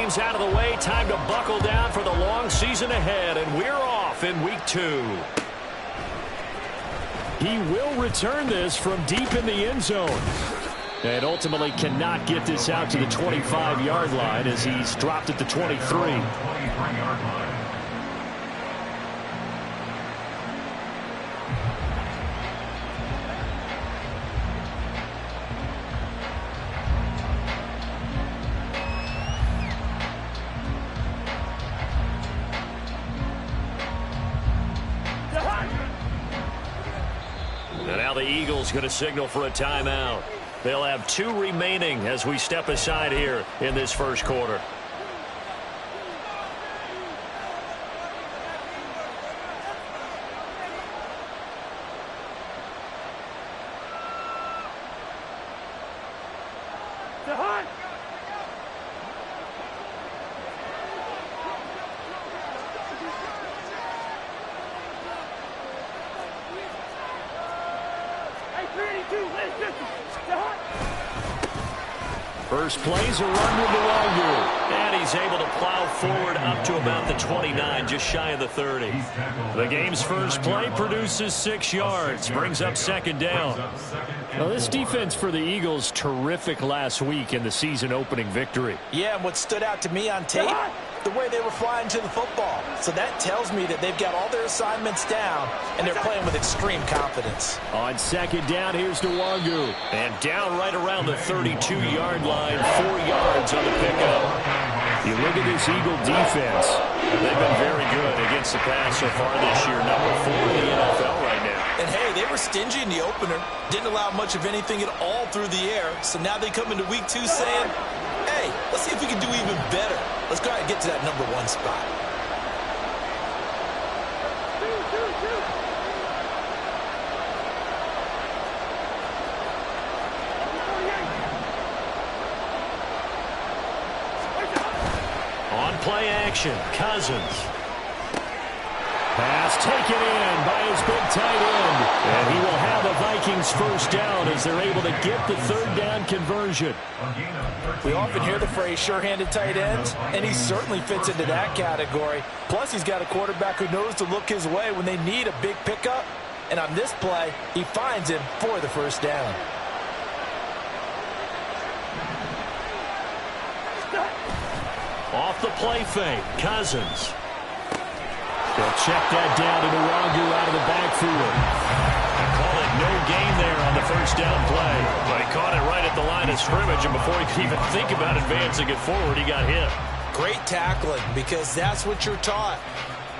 games out of the way, time to buckle down for the long season ahead, and we're off in week 2. He will return this from deep in the end zone. And ultimately cannot get this out to the 25-yard line as he's dropped at the 23. And now the Eagles going to signal for a timeout. They'll have 2 remaining as we step aside here in this first quarter. First play's a run with Nwangwu. And he's able to plow forward up to about the 29, just shy of the 30. The game's first play produces 6 yards, brings up second down. Well, this defense for the Eagles, terrific last week in the season-opening victory. Yeah, and what stood out to me on tape, the way they were flying to the football. So that tells me that they've got all their assignments down, and they're playing with extreme confidence. On second down, here's Nwangwu. And down right around the 32-yard line, 4 yards on the pickup. You look at this Eagle defense. They've been very good against the pass so far this year, number 4 in the NFL right now. And, hey, they were stingy in the opener, didn't allow much of anything at all through the air. So now they come into week 2 saying, hey, let's see if we can do even better. Let's go ahead and get to that number 1 spot. On play action, Cousins. Pass taken in by his big tight end. And he will have the Vikings first down as they're able to get the third down conversion. We often hear the phrase sure-handed tight ends, and he certainly fits into that category. Plus, he's got a quarterback who knows to look his way when they need a big pickup. And on this play, he finds him for the first down. Off the play fake, Cousins. They'll check that down to Nwangwu out of the backfield. Call it no gain there on the first down play. But he caught it right at the line of scrimmage, and before he could even think about advancing it forward, he got hit. Great tackling, because that's what you're taught.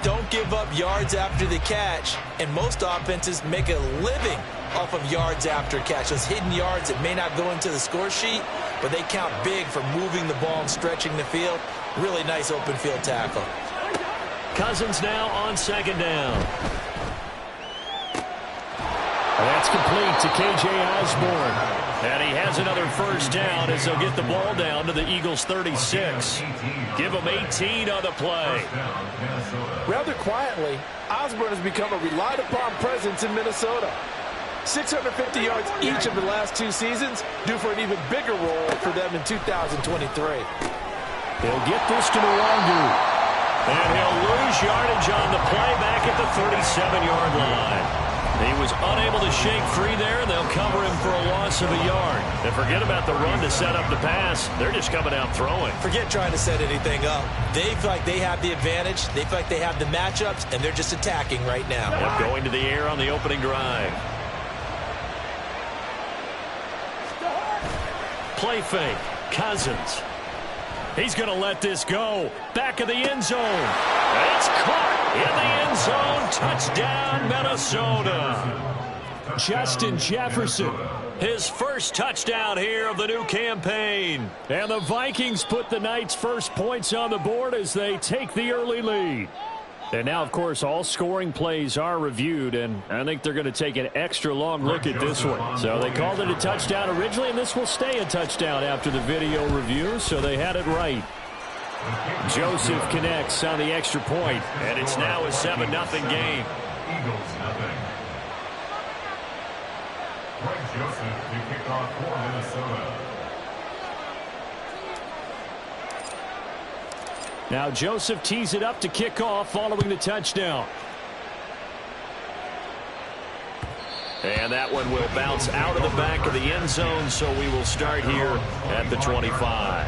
Don't give up yards after the catch, and most offenses make a living off of yards after catch. Those hidden yards that may not go into the score sheet, but they count big for moving the ball and stretching the field. Really nice open field tackle. Cousins now on second down. That's complete to K.J. Osborne. And he has another first down as they'll get the ball down to the Eagles' 36. Give them 18 on the play. Rather quietly, Osborne has become a relied-upon presence in Minnesota. 650 yards each of the last 2 seasons, due for an even bigger role for them in 2023. They'll get this to Nwangwu. And he'll lose yardage on the play back at the 37-yard line. He was unable to shake free there, and they'll cover him for a loss of a yard. And forget about the run to set up the pass. They're just coming out throwing. Forget trying to set anything up. They feel like they have the advantage. They feel like they have the matchups, and they're just attacking right now. Yep, going to the air on the opening drive. Play fake. Cousins. He's going to let this go. Back of the end zone. It's caught in the end zone. Touchdown, Minnesota. Justin Jefferson. His first touchdown here of the new campaign. And the Vikings put the night's first points on the board as they take the early lead. And now, of course, all scoring plays are reviewed, and I think they're going to take an extra long look at this one. So they called it a touchdown originally, and this will stay a touchdown after the video review, so they had it right. Joseph connects on the extra point, and it's now a 7-0 game. Eagles nothing. Greg Joseph to kick off for Minnesota. Now Joseph tees it up to kick off following the touchdown. And that one will bounce out of the back of the end zone, so we will start here at the 25.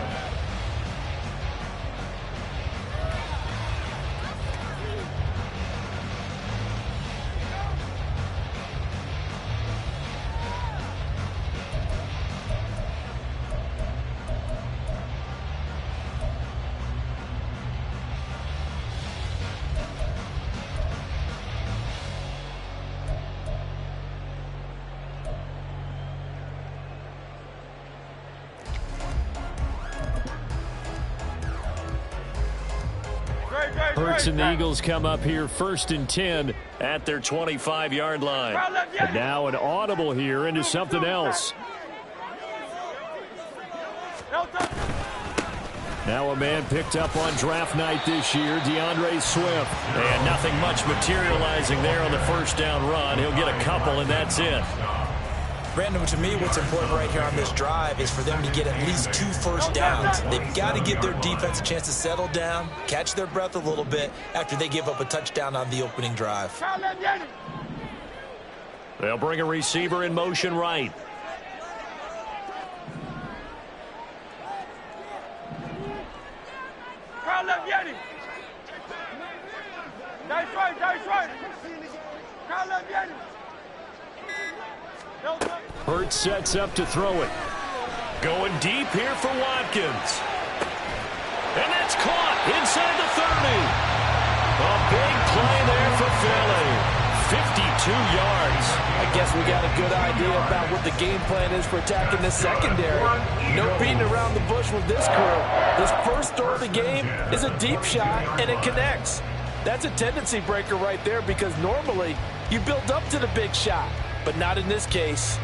Hurts and the Eagles come up here 1st and 10 at their 25-yard line. And now an audible here into something else. Now a man picked up on draft night this year, DeAndre Swift. And nothing much materializing there on the first down run. He'll get a couple, and that's it. Brandon, to me, what's important right here on this drive is for them to get at least 2 first downs. They've got to give their defense a chance to settle down, catch their breath a little bit after they give up a touchdown on the opening drive. They'll bring a receiver in motion right. Hurts sets up to throw it. Going deep here for Watkins. And that's caught inside the 30. A big play there for Philly. 52 yards. I guess we got a good idea about what the game plan is for attacking this secondary. No beating around the bush with this crew. This first throw of the game is a deep shot, and it connects. That's a tendency breaker right there because normally you build up to the big shot, but not in this case.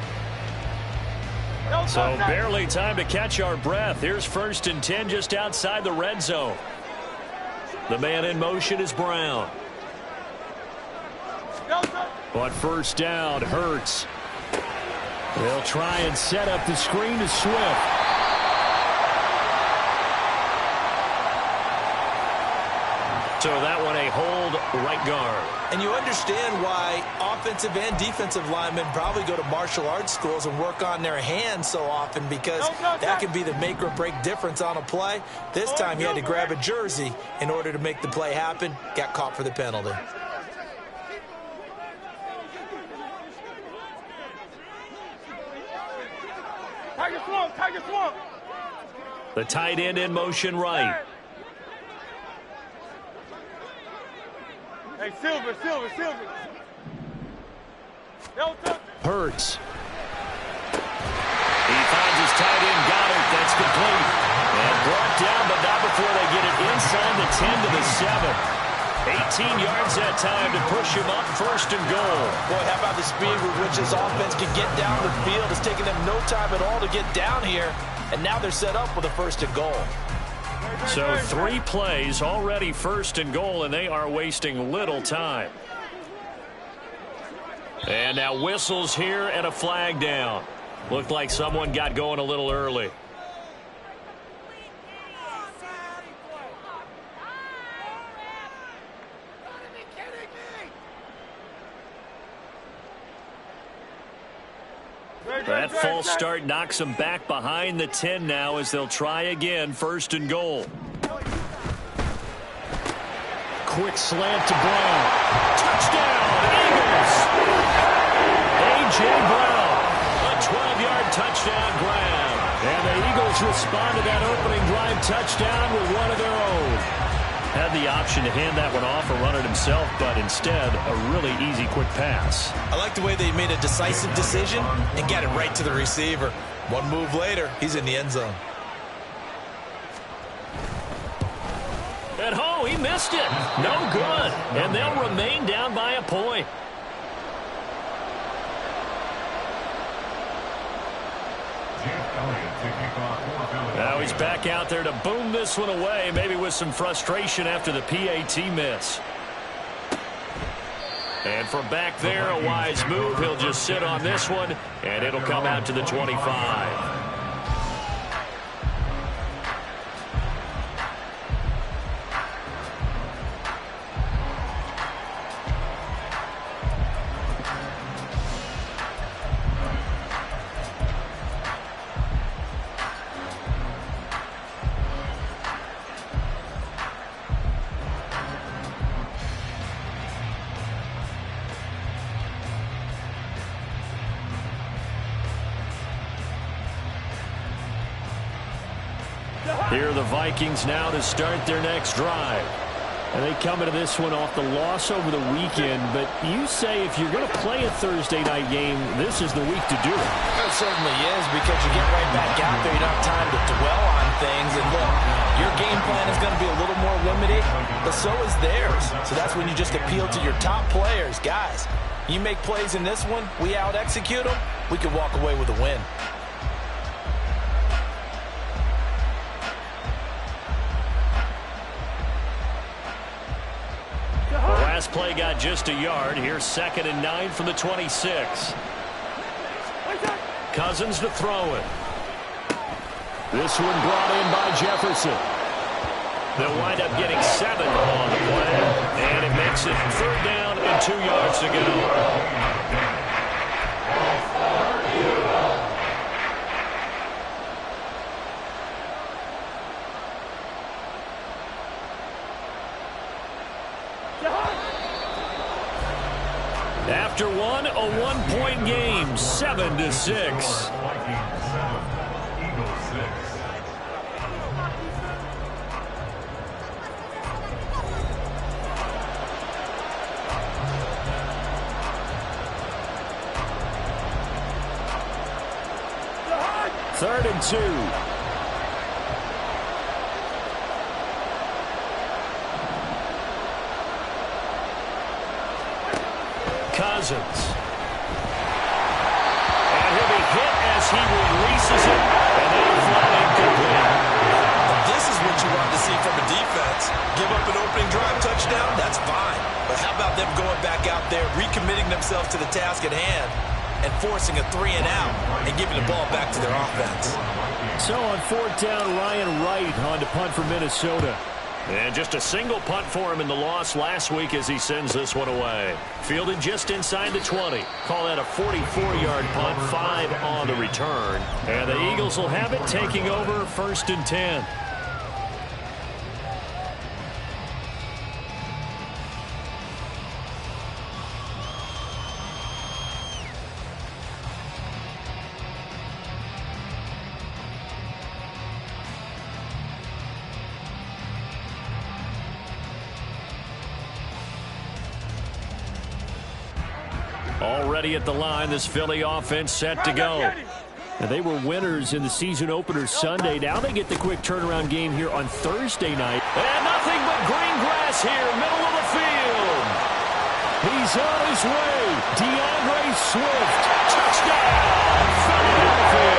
So barely time to catch our breath. Here's 1st and 10 just outside the red zone. The man in motion is Brown. But first down, Hurts. They'll try and set up the screen to Swift. So that one a hold right guard. And you understand why offensive and defensive linemen probably go to martial arts schools and work on their hands so often, because that can be the make or break difference on a play. This time he had to grab a jersey in order to make the play happen. Got caught for the penalty. Tiger swamp. The tight end in motion right. Hey, Silver. Hurts. He finds his tight end, Goddard. That's complete. And brought down, but not before they get it inside the 10 to the 7. 18 yards that time to push him up 1st and goal. Boy, how about the speed with which this offense can get down the field? It's taking them no time at all to get down here, and now they're set up with a 1st and goal. So 3 plays already 1st and goal, and they are wasting little time. And now whistles here and a flag down. Looked like someone got going a little early. That false start knocks them back behind the 10 now as they'll try again, 1st and goal. Quick slant to Brown. Touchdown, Eagles! A.J. Brown, a 12-yard touchdown grab. And the Eagles respond to that opening drive touchdown with one of their own. Had the option to hand that one off or run it himself, but instead a really easy quick pass. I like the way they made a decisive decision and got it right to the receiver. One move later, he's in the end zone. And he missed it. No good. And they'll remain down by a point. Now he's back out there to boom this one away, maybe with some frustration after the PAT miss. And from back there, a wise move. He'll just sit on this one, and it'll come out to the 25. Here are the Vikings now to start their next drive. And they come into this one off the loss over the weekend, but you say if you're going to play a Thursday night game, this is the week to do it. It certainly is, because you get right back out there. You don't have time to dwell on things. And look, your game plan is going to be a little more limited, but so is theirs. So that's when you just appeal to your top players. Guys, you make plays in this one, we out-execute them, we can walk away with a win. Last play got just a yard. Here's 2nd and 9 from the 26. Cousins to throw it. This one brought in by Jefferson. They'll wind up getting 7 on the play, and it makes it 3rd down and 2 yards to go. After one, a 1-point game, 7-6. Vikings 7, Eagles 6. Third and 2. Cousins. And he'll be hit as he releases it, and they'll fly incomplete. This is what you want to see from a defense. Give up an opening drive touchdown, that's fine. But how about them going back out there, recommitting themselves to the task at hand, and forcing a 3-and-out, and giving the ball back to their offense. So on 4th down, Ryan Wright on to punt for Minnesota. And just a single punt for him in the loss last week as he sends this one away. Fielded just inside the 20. Call that a 44-yard punt, 5 on the return. And the Eagles will have it, taking over 1st and 10. Already at the line, this Philly offense set to go. Now, they were winners in the season opener Sunday. Now they get the quick turnaround game here on Thursday night. And nothing but green grass here, middle of the field. He's on his way. DeAndre Swift, touchdown, Philadelphia.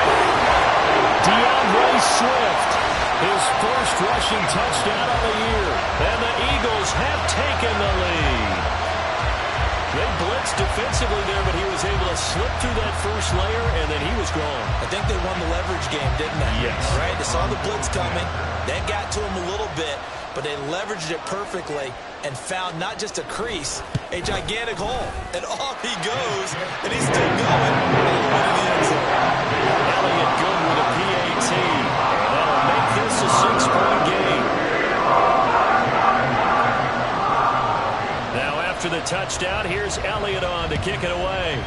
DeAndre Swift, his first rushing touchdown of the year. And the Eagles have taken the lead. They blitzed defensively there, but he was able to slip through that first layer, and then he was gone. I think they won the leverage game, didn't they? Yes. Right? They saw the blitz coming. That got to him a little bit, but they leveraged it perfectly and found not just a crease, a gigantic hole. And off he goes, and he's still going all the way to the end zone. Elliott good with a PAT. That'll make this a 6-point game. Now after the touchdown, here's Elliott on to kick it away.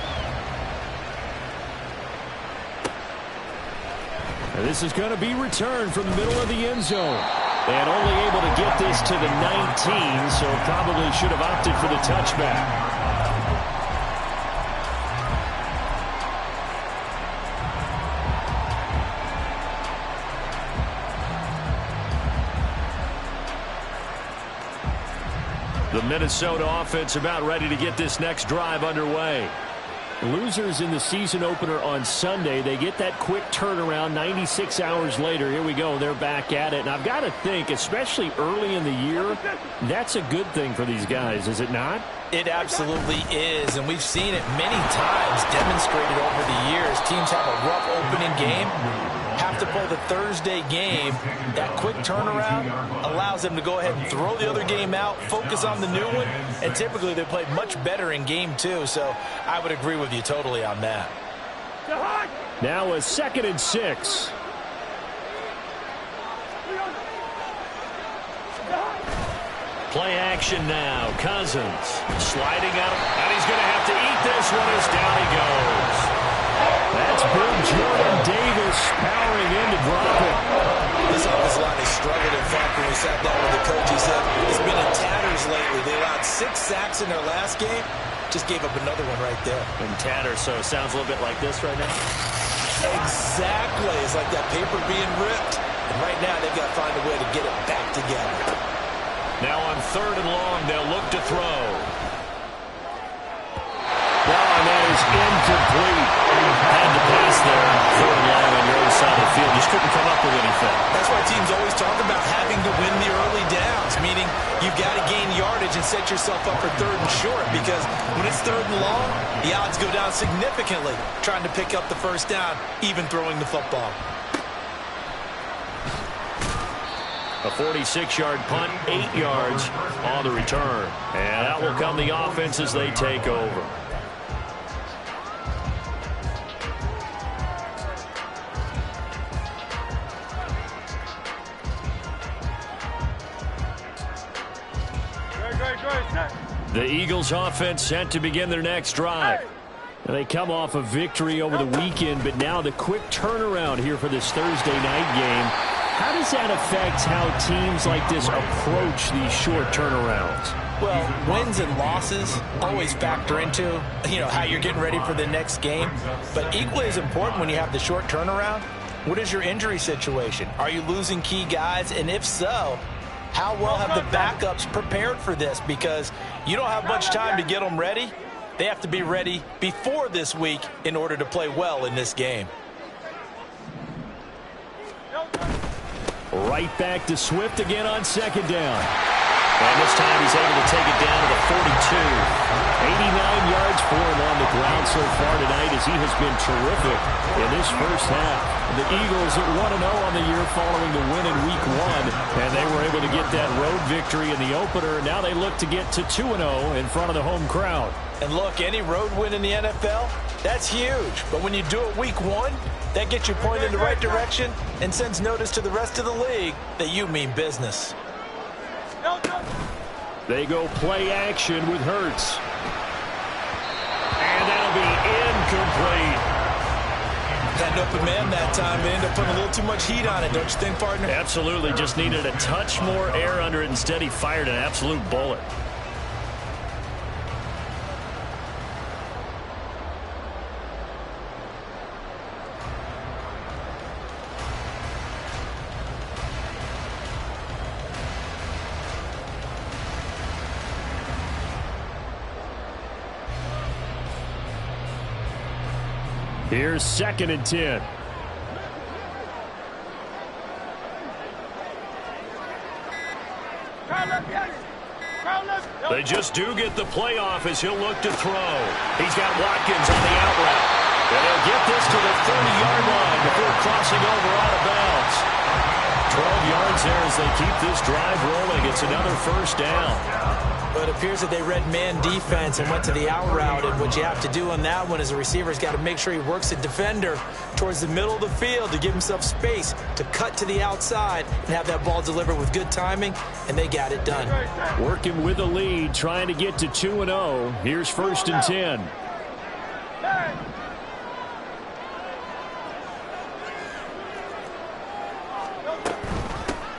And this is going to be returned from the middle of the end zone. And only able to get this to the 19, so probably should have opted for the touchback. The Minnesota offense about ready to get this next drive underway. Losers in the season opener on Sunday. They get that quick turnaround 96 hours later. Here we go. They're back at it. And I've got to think, especially early in the year, that's a good thing for these guys, is it not? It absolutely is, and we've seen it many times demonstrated over the years. Teams have a rough opening game, have to play the Thursday game. That quick turnaround allows them to go ahead and throw the other game out, focus on the new one, and typically they play much better in game two, so I would agree with you totally on that. Now a 2nd and 6. Play action now. Cousins sliding out, and he's going to have to eat this one as down he goes. That's big Jordan Davis powering in to drop it. The This offensive line has struggled. In fact, when we sat down with the coach, he said it's been in tatters lately. They allowed 6 sacks in their last game. Just gave up another one right there. In tatters, so it sounds a little bit like this right now. Exactly. It's like that paper being ripped. And right now, they've got to find a way to get it back together. Now on 3rd and long, they'll look to throw. And that is incomplete. Had to pass there. 3rd and long on your own side of the field. Just couldn't come up with anything. That's why teams always talk about having to win the early downs, meaning you've got to gain yardage and set yourself up for 3rd and short, because when it's 3rd and long, the odds go down significantly trying to pick up the first down, even throwing the football. A 46-yard punt, 8 yards on the return. And out will come the offense as they take over. The Eagles offense set to begin their next drive. They come off a victory over the weekend, but now the quick turnaround here for this Thursday night game. How does that affect how teams like this approach these short turnarounds? Well, wins and losses always factor into, how you're getting ready for the next game. But equally as important when you have the short turnaround, what is your injury situation? Are you losing key guys? And if so, how well have the backups prepared for this? Because you don't have much time to get them ready. They have to be ready before this week in order to play well in this game. Right back to Swift again on 2nd down. And this time he's able to take it down to the 42. 89 yards for him on the ground so far tonight, as he has been terrific in this first half. The Eagles at 1-0 on the year following the win in Week 1, and they were able to get that road victory in the opener. Now they look to get to 2-0 in front of the home crowd. And look, any road win in the NFL, that's huge. But when you do it Week 1, that gets you pointed in the right direction and sends notice to the rest of the league that you mean business. They go play action with Hurts. And that'll be incomplete. Had an open man that time. They ended up putting a little too much heat on it, don't you think, partner? Absolutely. Just needed a touch more air under it. Instead, he fired an absolute bullet. Here's 2nd and 10. They just do get the playoff as he'll look to throw. He's got Watkins on the out route. And he'll get this to the 30-yard line before crossing over out of bounds. 12 yards there as they keep this drive rolling. It's another first down. But it appears that they read man defense and went to the out route. And what you have to do on that one is a receiver's got to make sure he works the defender towards the middle of the field to give himself space to cut to the outside and have that ball delivered with good timing, and they got it done. Working with the lead, trying to get to 2-0. Here's 1st and 10.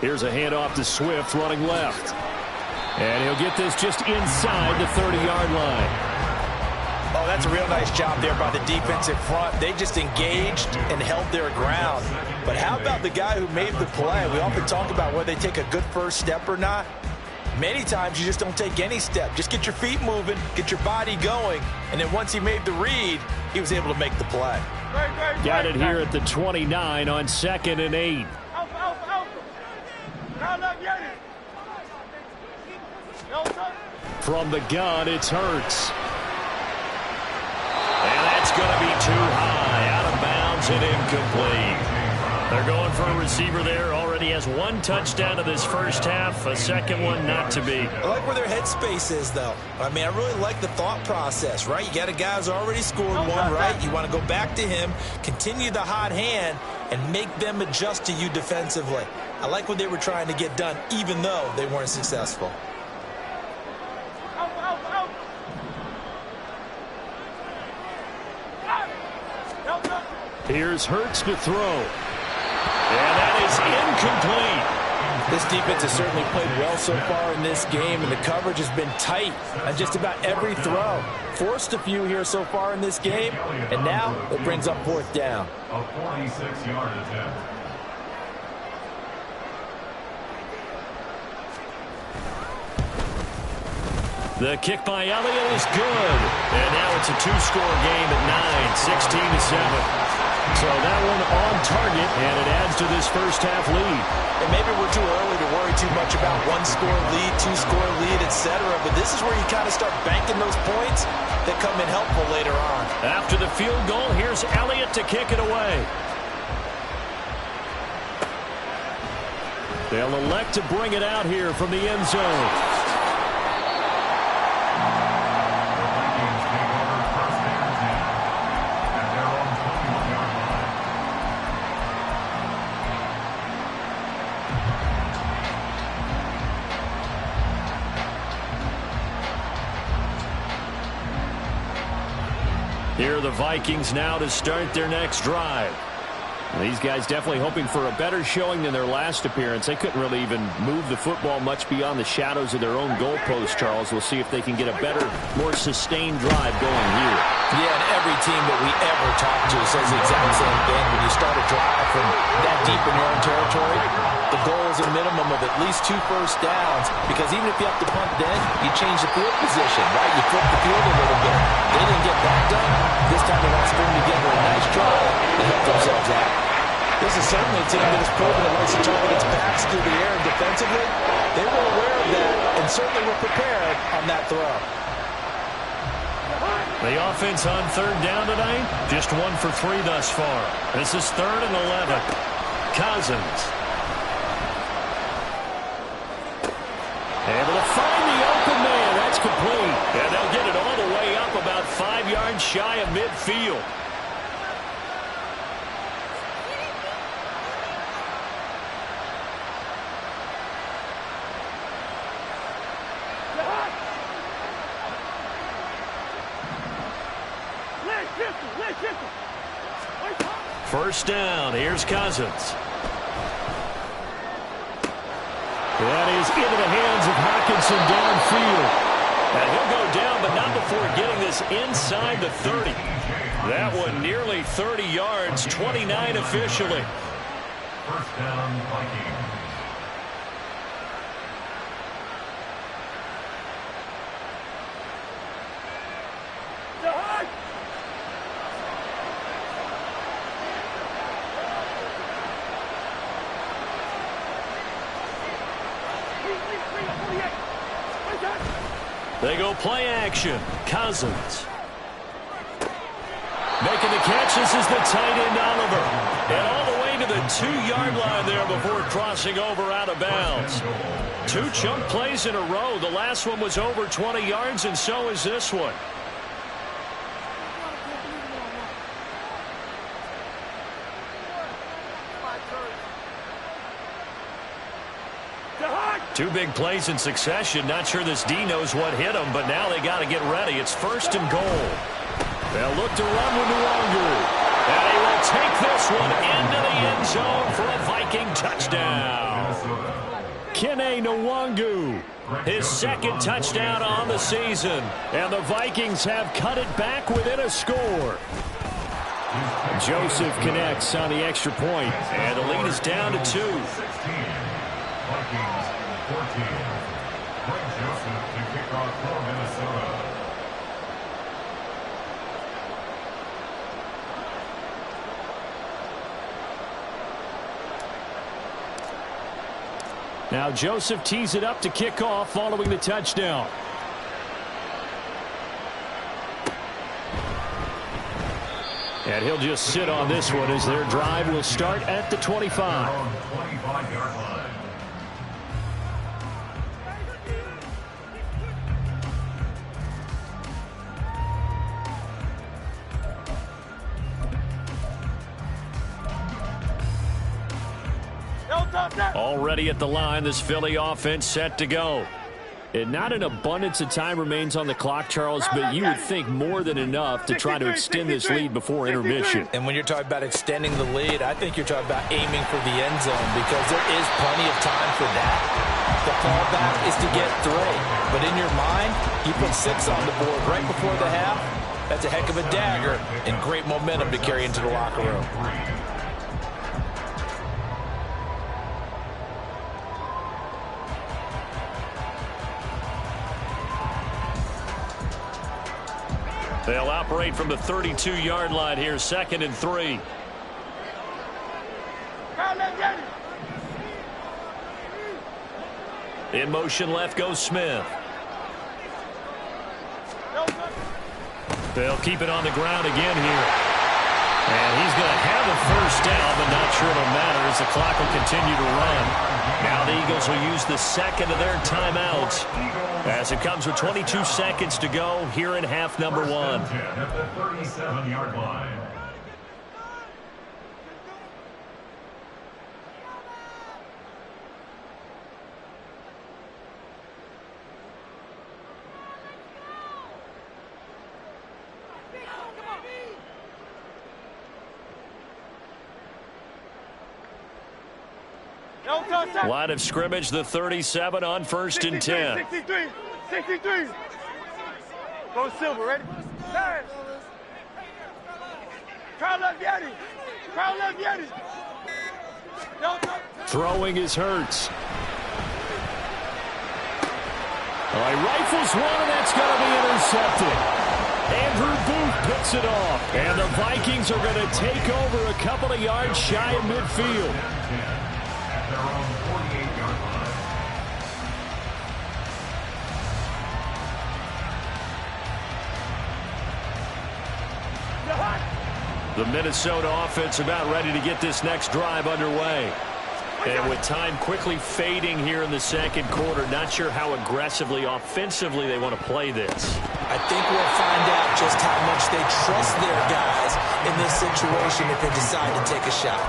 Here's a handoff to Swift running left. And he'll get this just inside the 30-yard line. Oh, that's a real nice job there by the defensive front. They just engaged and held their ground. But how about the guy who made the play? We often talk about whether they take a good first step or not. Many times you just don't take any step. Just get your feet moving, get your body going, and then once he made the read, he was able to make the play. Got it here at the 29 on 2nd and 8. From the gun, it's Hurts. And that's going to be too high, out of bounds and incomplete. They're going for a receiver there. Already has 1 touchdown in this first half. A second one not to be. I like where their headspace is, though. I mean, I really like the thought process, right? You got a guy who's already scored one, right? You want to go back to him, continue the hot hand, and make them adjust to you defensively. I like what they were trying to get done, even though they weren't successful. Here's Hurts to throw. And that is incomplete. This defense has certainly played well so far in this game, and the coverage has been tight on just about every throw. Forced a few here so far in this game, and now it brings up fourth down. A 46-yard attempt. The kick by Elliott is good. And now it's a two-score game at 9, 16-7. So that one on target, and it adds to this first-half lead. And maybe we're too early to worry too much about one-score lead, two-score lead, etc. But this is where you kind of start banking those points that come in helpful later on. After the field goal, here's Elliott to kick it away. They'll elect to bring it out here from the end zone. Here are the Vikings now to start their next drive. These guys definitely hoping for a better showing than their last appearance. They couldn't really even move the football much beyond the shadows of their own goalpost, Charles. We'll see if they can get a better, more sustained drive going here. Yeah, and every team that we ever talk to says the exact same thing. When you start a drive from that deep in your own territory, the goal is a minimum of at least 2 first downs, because even if you have to punt then, you change the field position, right? You flip the field a little bit. They didn't get that done. This time they want to string together a nice drive to help themselves out. This is certainly a team that has proven it likes to target its backs through the air and defensively. They were aware of that and certainly were prepared on that throw. The offense on third down tonight, just 1 for 3 thus far. This is 3rd and 11. Cousins. Able to find the open man. That's complete. And they'll get it all the way up about 5 yards shy of midfield. First down. Here's Cousins. That is into the hands of Hockenson downfield. And he'll go down, but not before getting this inside the 30. That one nearly 30 yards, 29 officially. First down, Vikings. They go play action. Cousins. Making the catch. This is the tight end, Oliver. And all the way to the 2-yard line there before crossing over out of bounds. 2 chunk plays in a row. The last one was over 20 yards, and so is this one. Two big plays in succession. Not sure this D knows what hit him, but now they got to get ready. It's 1st and goal. They'll look to run with Nwangu. And he will take this one into the end zone for a Viking touchdown. Kene Nwangu. His 2nd touchdown on the season. And the Vikings have cut it back within a score. Joseph connects on the extra point. And the lead is down to 2. Vikings 14. Greg Joseph to kick off for Minnesota. Now Joseph tees it up to kick off following the touchdown. And he'll just sit on this one as their drive will start at the 25. 25-yard line. Already at the line, this Philly offense set to go. And not an abundance of time remains on the clock, Charles, but you would think more than enough to try to extend this lead before intermission. And when you're talking about extending the lead, I think you're talking about aiming for the end zone because there is plenty of time for that. The fallback is to get 3. But in your mind, you put 6 on the board right before the half. That's a heck of a dagger and great momentum to carry into the locker room. They'll operate from the 32-yard line here, 2nd and 3. In motion left goes Smith. They'll keep it on the ground again here. And he's going to have a first down, but not sure it'll matter as the clock will continue to run. Now the Eagles will use the second of their timeouts as it comes with 22 seconds to go here in half number 1. At the 37-yard line. Line of scrimmage, the 37 on 1st and 10. 63. 63. Go Silver, ready? Turn. Crowd left Yeti. Crowd left Yeti. Throwing is Hurts. He rifles one, and that's going to be intercepted. Andrew Booth picks it off. And the Vikings are going to take over a couple of yards shy of midfield. At their own 48-yard line. The Minnesota offense about ready to get this next drive underway. And with time quickly fading here in the second quarter, not sure how aggressively, offensively they want to play this. I think we'll find out just how much they trust their guys in this situation if they decide to take a shot.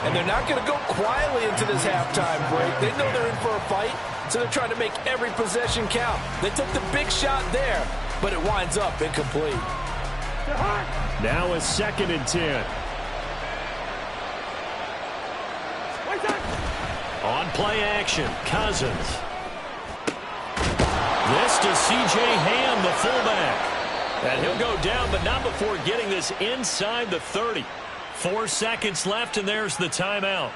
And they're not going to go quietly into this halftime break. They know they're in for a fight, so they're trying to make every possession count. They took the big shot there, but it winds up incomplete. Now a 2nd and 10. On play action, Cousins. This to C.J. Ham, the fullback. And he'll go down, but not before getting this inside the 30. 4 seconds left, and there's the timeout.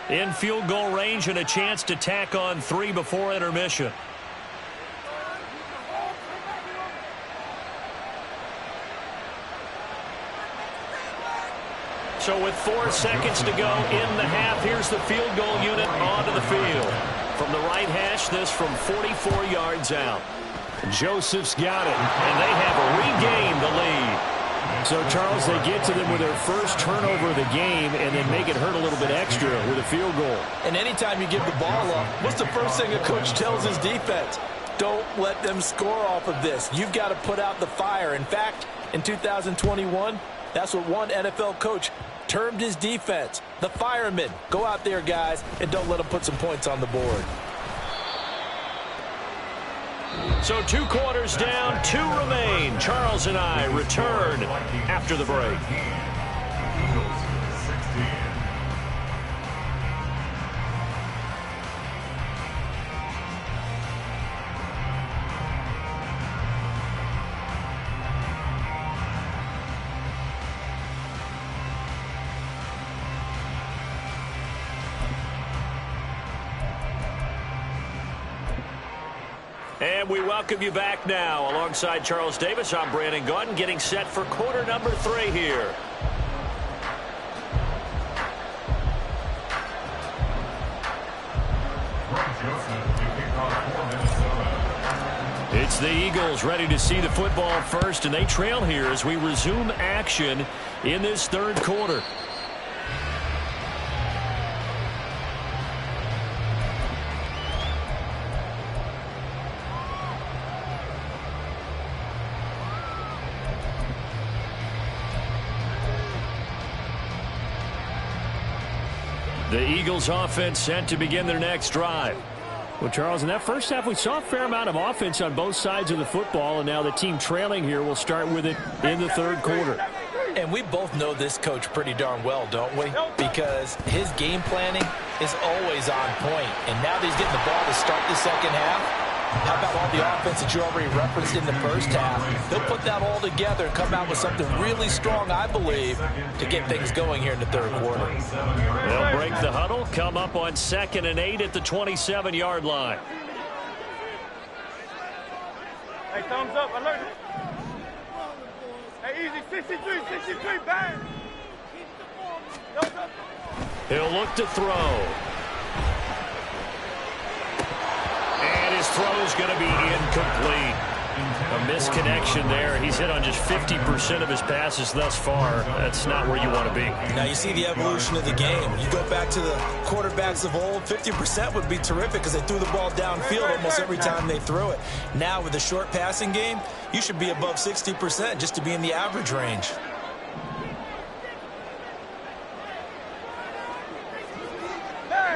In field goal range and a chance to tack on 3 before intermission. So with 4 seconds to go in the half, here's the field goal unit onto the field. From the right hash, this from 44 yards out. Joseph's got it. And they have regained the lead. So, Charles, they get to them with their first turnover of the game and then make it hurt a little bit extra with a field goal. And anytime you give the ball up, what's the first thing a coach tells his defense? Don't let them score off of this. You've got to put out the fire. In fact, in 2021, that's what one NFL coach termed his defense, the firemen. Go out there, guys, and don't let them put some points on the board. So 2 quarters down, 2 remain. Charles and I return after the break. Eagles 16. And we welcome you back now. Alongside Charles Davis, I'm Brandon Gaudin, getting set for quarter number 3 here. It's the Eagles ready to see the football first, and they trail here as we resume action in this 3rd quarter. The Eagles offense set to begin their next drive. Well, Charles, in that first half, we saw a fair amount of offense on both sides of the football, and now the team trailing here will start with it in the third quarter. And we both know this coach pretty darn well, don't we? Because his game planning is always on point. And now that he's getting the ball to start the second half, how about all the offense that you already referenced in the first half? They'll put that all together and come out with something really strong, I believe, to get things going here in the third quarter. They'll break the huddle, come up on 2nd and 8 at the 27-yard line. Hey, thumbs up, alert. Hey, easy, 63, bang. He'll look to throw. And his throw is going to be incomplete. A misconnection there. He's hit on just 50% of his passes thus far. That's not where you want to be. Now you see the evolution of the game. You go back to the quarterbacks of old, 50% would be terrific because they threw the ball downfield almost every time they threw it. Now with the short passing game, you should be above 60% just to be in the average range.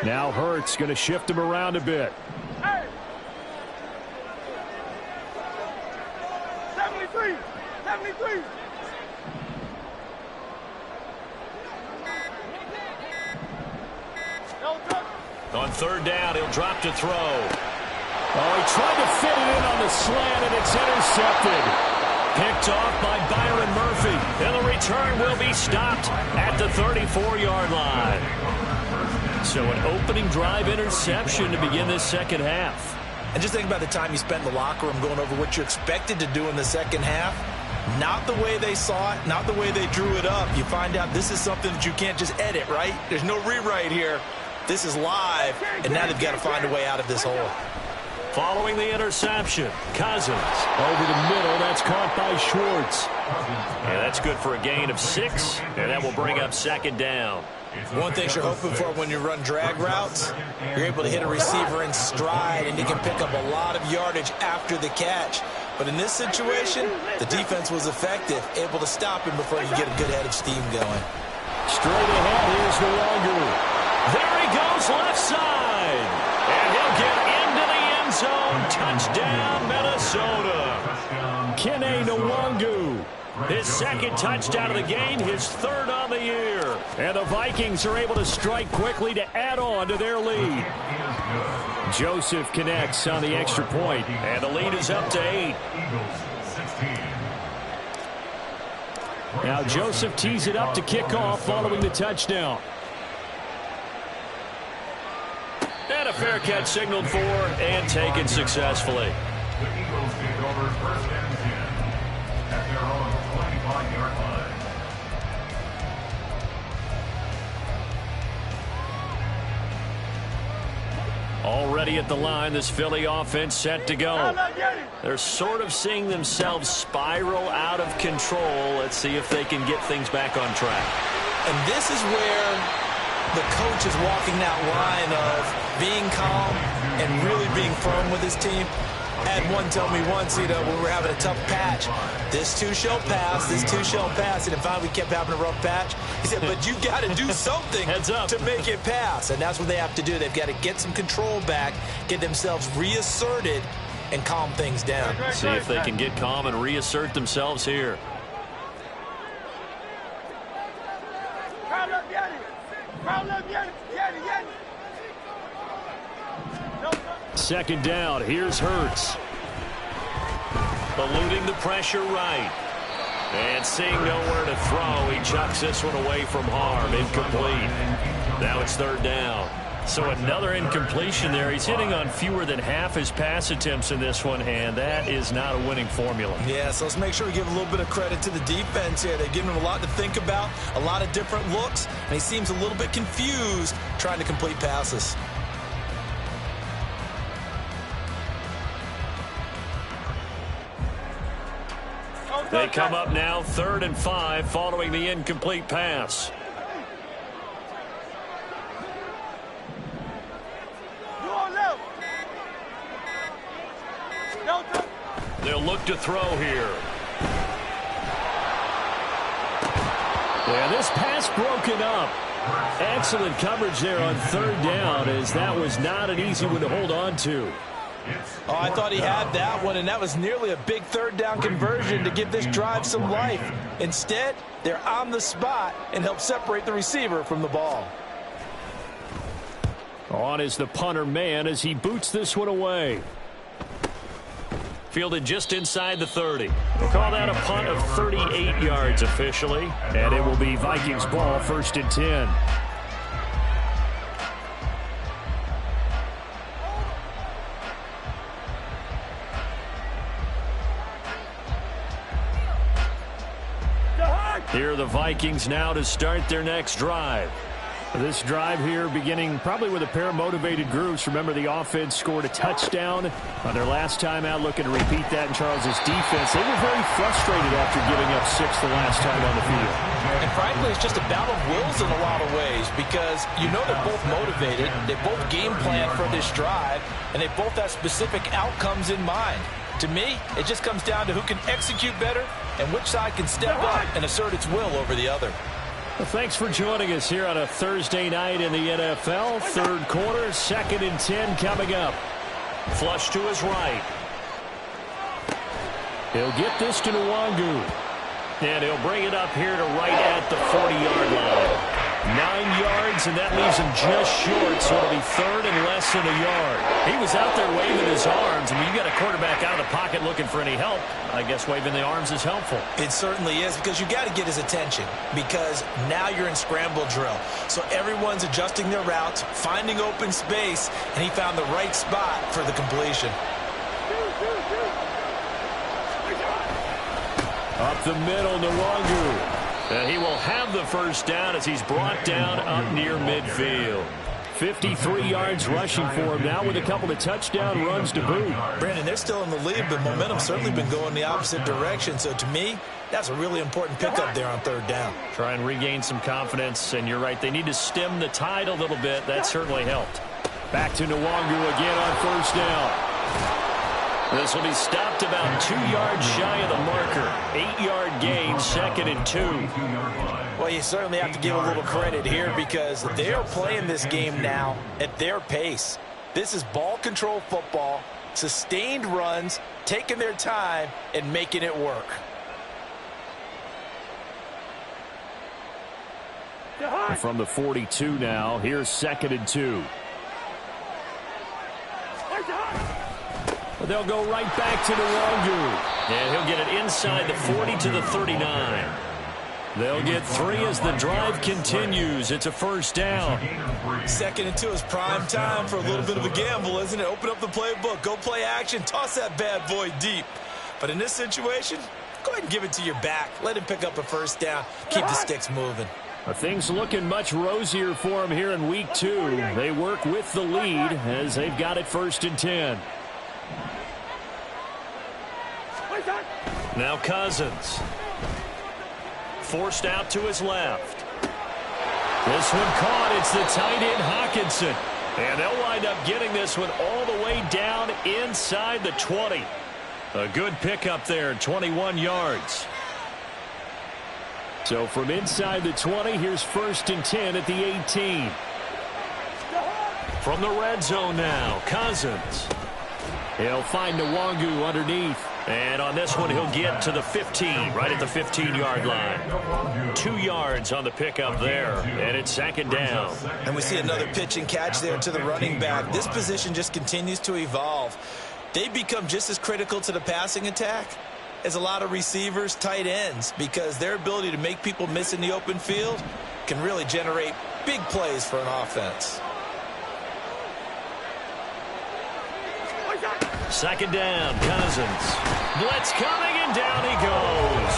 Now Hurts going to shift him around a bit. 73. On third down, he'll drop to throw. Oh, he tried to fit it in on the slant, and it's intercepted. Picked off by Byron Murphy. And the return will be stopped at the 34-yard line. So an opening drive interception to begin this second half. And just think about the time you spent in the locker room going over what you expected to do in the second half. Not the way they saw it, not the way they drew it up. You find out this is something that you can't just edit, right? There's no rewrite here. This is live, and now they've got to find a way out of this hole. Following the interception, Cousins over the middle. That's caught by Schwartz. And that's good for a gain of 6, and that will bring up 2nd down. One thing you're hoping for when you run drag routes, you're able to hit a receiver in stride, and you can pick up a lot of yardage after the catch. But in this situation, the defense was effective, able to stop him before you get a good head of steam going. Straight ahead, here's Nwangu. There he goes, left side. And he'll get into the end zone. Touchdown, Minnesota. Kene Nwangu. His 2nd touchdown of the game, his 3rd on the year. And the Vikings are able to strike quickly to add on to their lead. Joseph connects on the extra point, and the lead is up to 8. Now Joseph tees it up to kick off following the touchdown. And a fair catch signaled for and taken successfully. The Eagles take over 1st and 10 at their own 25-yard line. Already at the line, this Philly offense set to go. They're sort of seeing themselves spiral out of control. Let's see if they can get things back on track. And this is where the coach is walking that line of being calm and really being firm with his team. I had one tell me once, when we were having a tough patch, this too shall pass, this too shall pass. And finally we kept having a rough patch. He said, but you've got to do something to make it pass. And that's what they have to do. They've got to get some control back, get themselves reasserted, and calm things down. See if they can get calm and reassert themselves here. Second down, here's Hurts. Eluding the pressure right. And seeing nowhere to throw, he chucks this one away from harm. Incomplete. Now it's 3rd down. So another incompletion there. He's hitting on fewer than half his pass attempts in this one, and that is not a winning formula. Yeah, so let's make sure we give a little bit of credit to the defense here. They've given him a lot to think about, a lot of different looks, and he seems a little bit confused trying to complete passes. They come up now 3rd and 5 following the incomplete pass. They'll look to throw here. Yeah, this pass broken up. Excellent coverage there on third down, as that was not an easy one to hold on to. Oh, I thought he had that one, and that was nearly a big third down conversion to give this drive some life. Instead, they're on the spot and help separate the receiver from the ball. On is the punter man as he boots this one away. Fielded just inside the 30. We'll call that a punt of 38 yards officially. And it will be Vikings ball, 1st and 10. Here are the Vikings now to start their next drive. This drive here beginning probably with a pair of motivated groups. Remember, the offense scored a touchdown on their last time out, looking to repeat that in Charles's defense. They were very frustrated after giving up 6 the last time on the field. And frankly, it's just a battle of wills in a lot of ways, because you know they're both motivated, they both game plan for this drive, and they both have specific outcomes in mind. To me, it just comes down to who can execute better and which side can step up and assert its will over the other. Well, thanks for joining us here on a Thursday night in the NFL. Third quarter, 2nd and 10 coming up. Flush to his right. He'll get this to Nwangu. And he'll bring it up here to right at the 40-yard line. 9 yards, and that leaves him just short, so it'll be 3rd and less than a yard. He was out there waving his arms, and when you got a quarterback out of the pocket looking for any help, I guess waving the arms is helpful. It certainly is, because you got to get his attention, because now you're in scramble drill. So everyone's adjusting their routes, finding open space, and he found the right spot for the completion. Up the middle, Nwangu. And he will have the first down as he's brought down up near midfield. 53 yards rushing for him now with a couple of touchdown runs to boot. Brandon, they're still in the lead, but momentum's certainly been going the opposite direction. So to me, that's a really important pickup there on 3rd down. Try and regain some confidence, and you're right, they need to stem the tide a little bit. That certainly helped. Back to Nwangu again on 1st down. This will be stopped about 2 yards shy of the marker. 8-yard gain, 2nd and 2. Well, you certainly have to give a little credit here, because they are playing this game now at their pace. This is ball control football, sustained runs, taking their time, and making it work. From the 42 now, here's 2nd and 2. They'll go right back to Nwangu. And he'll get it inside the 40 to the 39. They'll get 3 as the drive continues. It's a 1st down. 2nd and 2 is prime time for a little bit of a gamble, isn't it? Open up the playbook, go play action, toss that bad boy deep. But in this situation, go ahead and give it to your back. Let him pick up a 1st down. Keep the sticks moving. Things looking much rosier for him here in week 2. They work with the lead as they've got it 1st and 10. Now Cousins. Forced out to his left. This one caught. It's the tight end Hockenson. And they'll wind up getting this one all the way down inside the 20. A good pickup there, 21 yards. So from inside the 20, here's 1st and 10 at the 18. From the red zone now, Cousins. He'll find Nwangu underneath. And on this one, he'll get to the 15, right at the 15-yard line. 2 yards on the pickup there, and it's 2nd down. And we see another pitch and catch there to the running back. This position just continues to evolve. They become just as critical to the passing attack as a lot of receivers, tight ends, because their ability to make people miss in the open field can really generate big plays for an offense. 2nd down, Cousins. Blitz coming, and down he goes.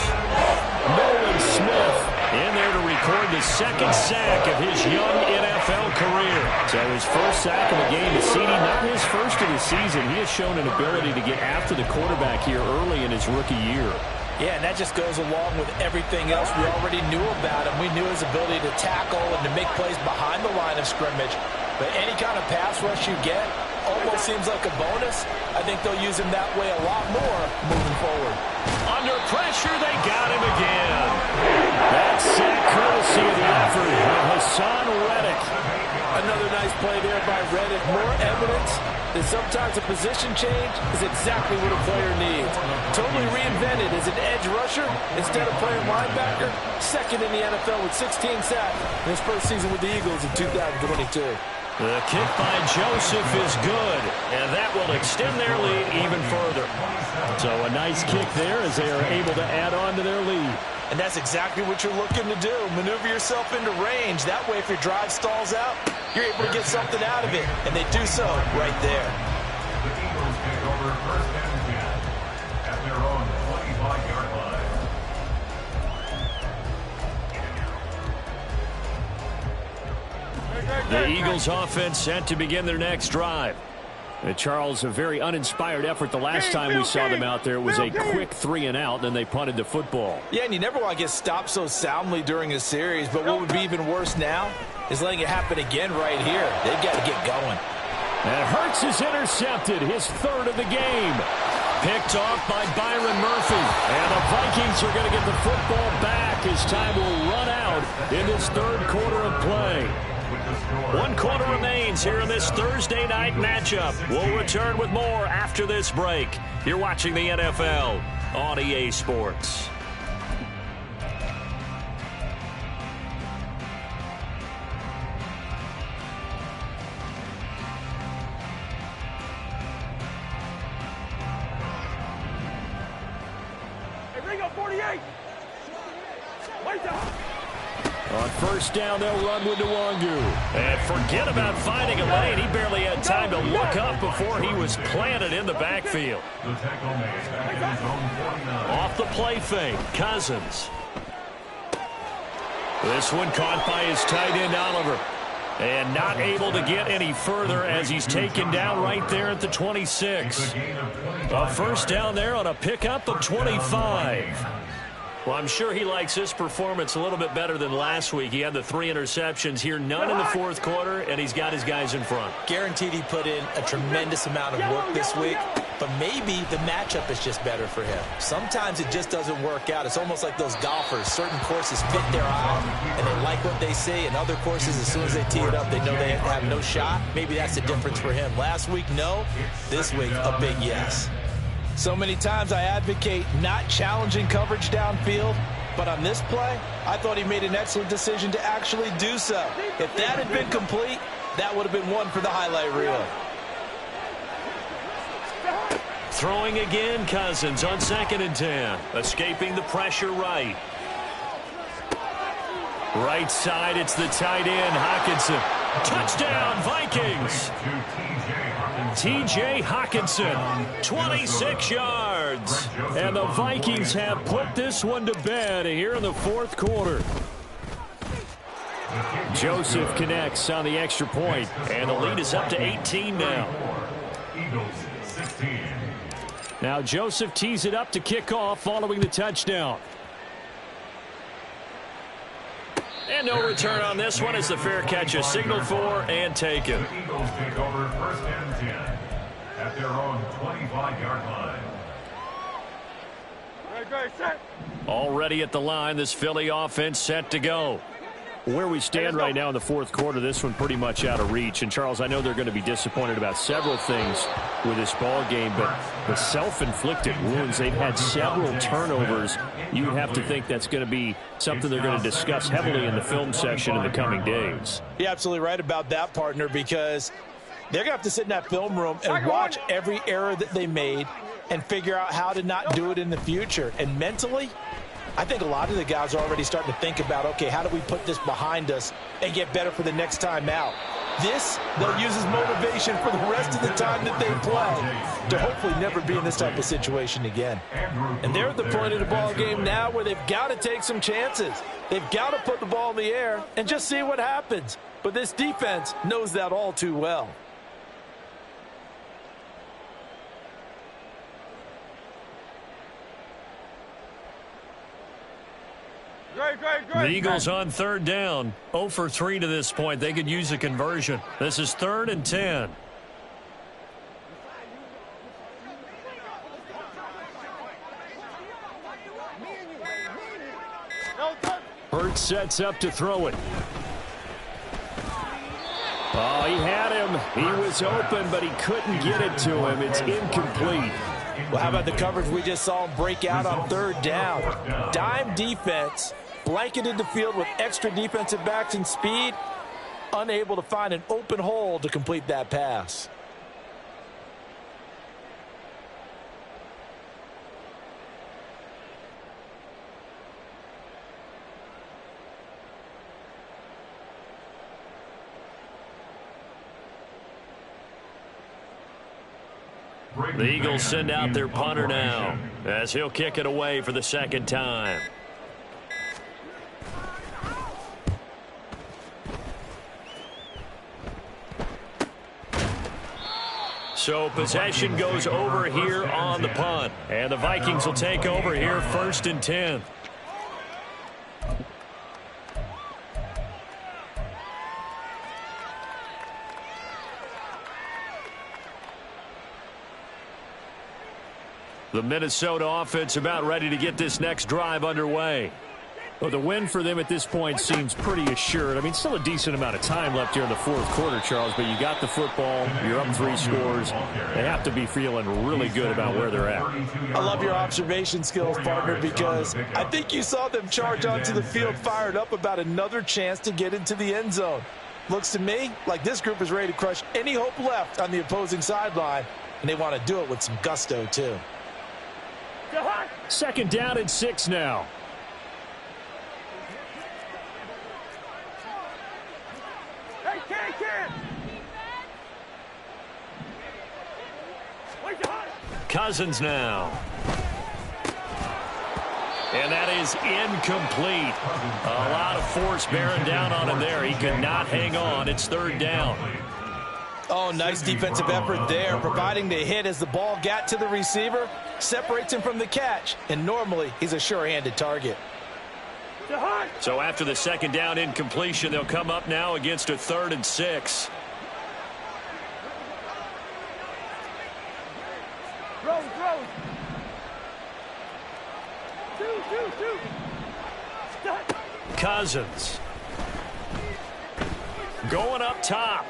Nolan Smith in there to record the 2nd sack of his young NFL career. So his 1st sack of the game is CD, not his 1st of the season. He has shown an ability to get after the quarterback here early in his rookie year. Yeah, and that just goes along with everything else we already knew about him. We knew his ability to tackle and to make plays behind the line of scrimmage. But any kind of pass rush you get, almost seems like a bonus, I think they'll use him that way a lot more moving forward. Under pressure, they got him again. That's sack courtesy of the effort of Haason Reddick. Another nice play there by Reddick. More evidence that sometimes a position change is exactly what a player needs. Totally reinvented as an edge rusher instead of playing linebacker. Second in the NFL with 16 sacks in his first season with the Eagles in 2022. The kick by Joseph is good, and that will extend their lead even further. So a nice kick there as they are able to add on to their lead. And that's exactly what you're looking to do. Maneuver yourself into range. That way, if your drive stalls out, you're able to get something out of it. And they do so right there. The Eagles take over first and 10 at their own 25-yard line. The Eagles offense set to begin their next drive. Charles, a very uninspired effort the last time we saw them out there. It was a quick 3-and-out, then they punted the football. Yeah, and you never want to get stopped so soundly during a series, but what would be even worse now is letting it happen again right here. They've got to get going. And Hurts is intercepted, his third of the game. Picked off by Byron Murphy. And the Vikings are going to get the football back as time will run out in this third quarter of play. 1 quarter remains here in this Thursday night matchup. We'll return with more after this break. You're watching the NFL on EA Sports. Hey, Ringo, 48. Wait down. On first down, they'll run with Nwangu. And forget about finding a lane. He barely had time to look up before he was planted in the backfield. The tackle made back in his own 49. Off the play fake, Cousins. This one caught by his tight end, Oliver. And not able to get any further as he's taken down right there at the 26. A first down there on a pickup of 25. Well, I'm sure he likes his performance a little bit better than last week. He had the 3 interceptions here, none in the fourth quarter, and he's got his guys in front. Guaranteed he put in a tremendous amount of work this week, but maybe the matchup is just better for him. Sometimes it just doesn't work out. It's almost like those golfers. Certain courses fit their eye, and they like what they see, and other courses, as soon as they tee it up, they know they have no shot. Maybe that's the difference for him. Last week, no. This week, a big yes. So many times I advocate not challenging coverage downfield, but on this play, I thought he made an excellent decision to actually do so. If that had been complete, that would have been one for the highlight reel. Throwing again, Cousins on 2nd and 10. Escaping the pressure right. Right side, it's the tight end, Hockenson. Touchdown, Vikings. T.J. Hockenson, 26 yards. And the Vikings have put this one to bed here in the fourth quarter. Joseph connects on the extra point, and the lead is up to 18 now. Eagles 16. Now Joseph tees it up to kick off following the touchdown. And no return on this one as the fair catch is signaled for and taken. The Eagles take over first and 10 at their own 25-yard line. Ready, set. Already at the line, this Philly offense set to go. Where we stand right now in the fourth quarter, this one pretty much out of reach. And, Charles, I know they're going to be disappointed about several things with this ball game, but the self-inflicted wounds, they've had several turnovers. You would have to think that's going to be something they're going to discuss heavily in the film session in the coming days. You're absolutely right about that, partner, because they're going to have to sit in that film room and watch every error that they made and figure out how to not do it in the future. And mentally, I think a lot of the guys are already starting to think about, okay, how do we put this behind us and get better for the next time out? This, they'll use as motivation for the rest of the time that they play to hopefully never be in this type of situation again. And they're at the point of the ball game now where they've got to take some chances. They've got to put the ball in the air and just see what happens. But this defense knows that all too well. The Eagles on third down. 0 for 3 to this point. They could use a conversion. This is 3rd and 10. Hurts sets up to throw it. Oh, he had him. He was open, but he couldn't get it to him. It's incomplete. Well, how about the coverage we just saw him break out on third down? Dime defense, blanketed the field with extra defensive backs and speed, unable to find an open hole to complete that pass. The Eagles send out their punter now as he'll kick it away for the second time. So possession goes over here on the punt. And the Vikings will take over here 1st and 10. The Minnesota offense about ready to get this next drive underway. Well, the win for them at this point seems pretty assured. I mean, still a decent amount of time left here in the fourth quarter, Charles, but you got the football, you're up 3 scores. They have to be feeling really good about where they're at. I love your observation skills, partner, because I think you saw them charge onto the field fired up about another chance to get into the end zone. Looks to me like this group is ready to crush any hope left on the opposing sideline, and they want to do it with some gusto, too. 2nd down and 6 now. Hey, Ken! Cousins now. And that is incomplete. A lot of force bearing down on him there. He could not hang on. It's 3rd down. Oh, nice defensive effort there, providing the hit as the ball got to the receiver, separates him from the catch, and normally he's a sure-handed target. So after the 2nd down incompletion, they'll come up now against a 3rd and 6. Throw. 2. Cousins. Going up top.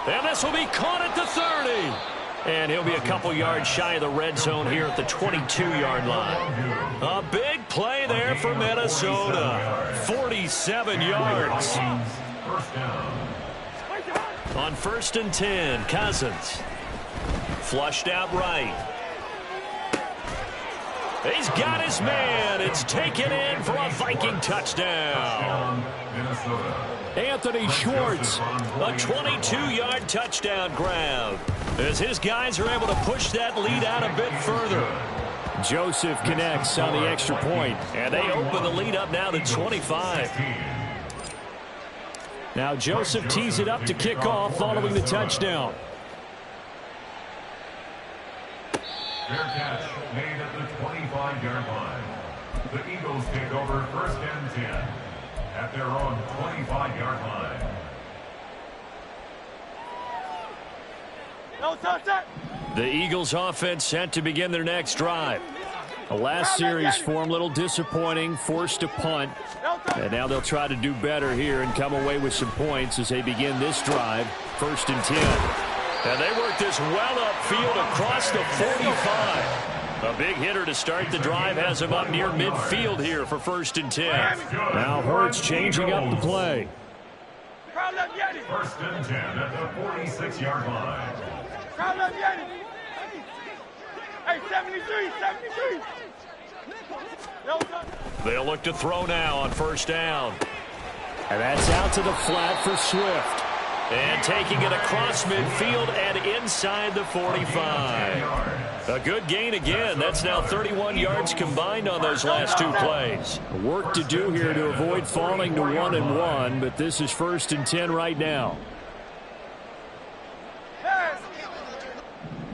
And this will be caught at the 30. And he'll be a couple yards shy of the red zone here at the 22-yard line. A big play there for Minnesota. 47 yards. On 1st and 10, Cousins. Flushed out right. He's got his man. It's taken in for a Viking touchdown. Anthony Schwartz, a 22-yard touchdown grab, as his guys are able to push that lead out a bit further. Joseph connects on the extra point. And they open the lead up now to 25. Now Joseph tees it up to kick off following the touchdown. Fair catch made at the 25-yard line. The Eagles take over 1st and 10 at their own 25-yard line. The Eagles offense set to begin their next drive. The last series for them, a little disappointing, forced to punt. And now they'll try to do better here and come away with some points as they begin this drive, 1st and 10. And they work this well upfield across the 45. A big hitter to start the drive has him up near midfield here for 1st and 10. Now Hurts changing up the play. 1st and 10 at the 46-yard line. Hey, 73. They'll look to throw now on 1st down. And that's out to the flat for Swift. And taking it across midfield and inside the 45. A good gain again. That's now 31 yards combined on those last 2 plays. Work to do here to avoid falling to 1-1, but this is 1st and 10 right now.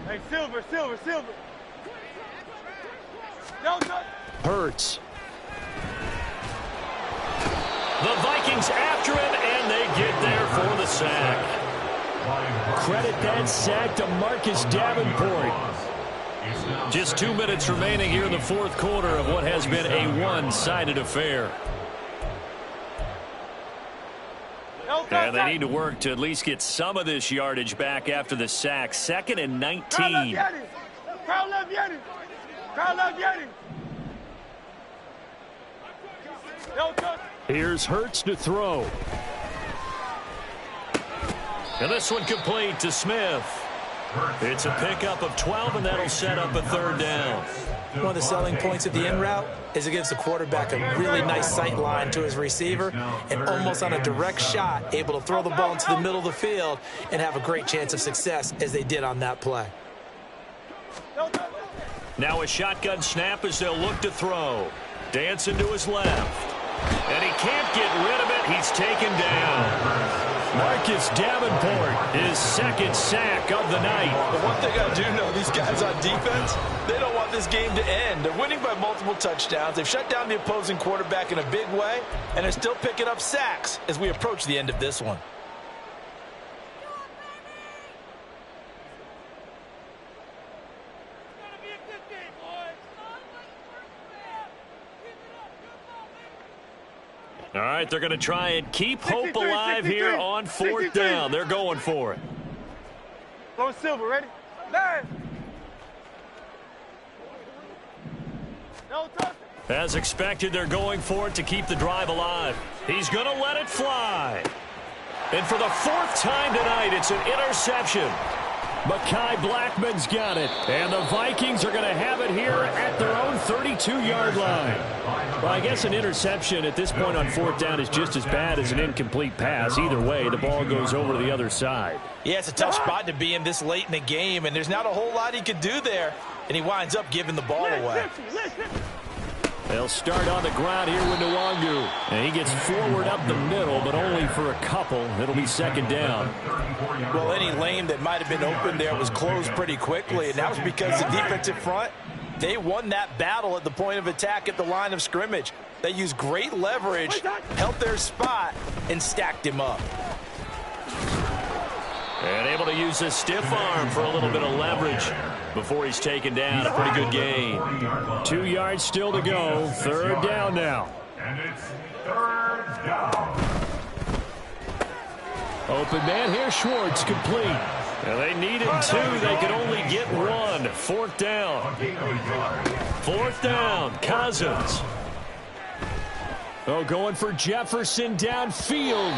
Hey, Silver. Hurts. The Vikings after him, and they get there for the sack. Credit that sack to Marcus Davenport. Just 2 minutes remaining here in the fourth quarter of what has been a one-sided affair. And they need to work to at least get some of this yardage back after the sack. 2nd and 19. Here's Hurts to throw. And this one complete to Smith. It's a pickup of 12, and that'll set up a 3rd down. One of the selling points of the in route is it gives the quarterback a really nice sight line to his receiver, and almost on a direct shot, able to throw the ball into the middle of the field and have a great chance of success as they did on that play. Now a shotgun snap as they'll look to throw. Dancing to his left. And he can't get rid of it. He's taken down. Marcus Davenport, his 2nd sack of the night. But one thing I do know, these guys on defense, they don't want this game to end. They're winning by multiple touchdowns. They've shut down the opposing quarterback in a big way, and they're still picking up sacks as we approach the end of this one. All right, they're going to try and keep hope alive here on 4th down. They're going for it. Go Silver, ready? Nine. No touch. As expected, they're going for it to keep the drive alive. He's going to let it fly. And for the 4th time tonight, it's an interception. Mekhi Blackmon's got it. And the Vikings are going to have it here at their own 32-yard line. Well, I guess an interception at this point on 4th down is just as bad as an incomplete pass. Either way, the ball goes over to the other side. Yeah, it's a tough spot to be in this late in the game, and there's not a whole lot he could do there, and he winds up giving the ball away. They'll start on the ground here with Nwangu. And he gets forward up the middle, but only for a couple. It'll be 2nd down. Well, any lane that might have been open there was closed pretty quickly, and that was because the defensive front, they won that battle at the point of attack at the line of scrimmage. They used great leverage, held their spot, and stacked him up. And able to use his stiff arm for a little bit of leverage before he's taken down. A pretty good gain. 2 yards still to go. 3rd down now. And it's 3rd down. Open man here, Schwartz, complete. And they needed 2. They could only get 1. 4th down. 4th down, Cousins. Oh, going for Jefferson downfield.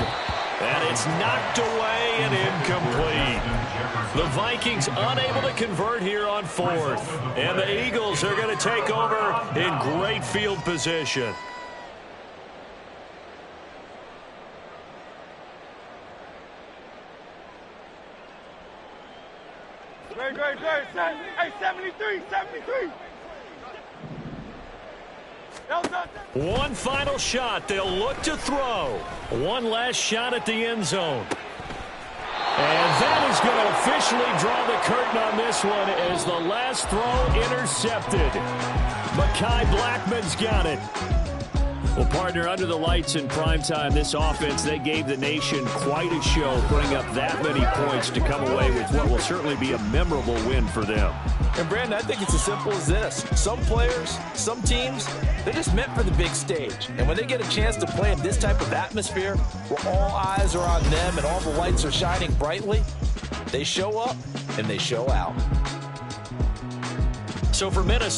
And it's knocked away and incomplete. The Vikings unable to convert here on 4th. And the Eagles are going to take over in great field position. Great. Hey, 73. One final shot. They'll look to throw. One last shot at the end zone. And that is going to officially draw the curtain on this one as the last throw intercepted. Mekhi Blackmon's got it. Well, partner, under the lights in primetime, this offense, they gave the nation quite a show, putting up that many points to come away with what will certainly be a memorable win for them. And, Brandon, I think it's as simple as this. Some players, some teams, they're just meant for the big stage. And when they get a chance to play in this type of atmosphere where all eyes are on them and all the lights are shining brightly, they show up and they show out. So for Minnesota,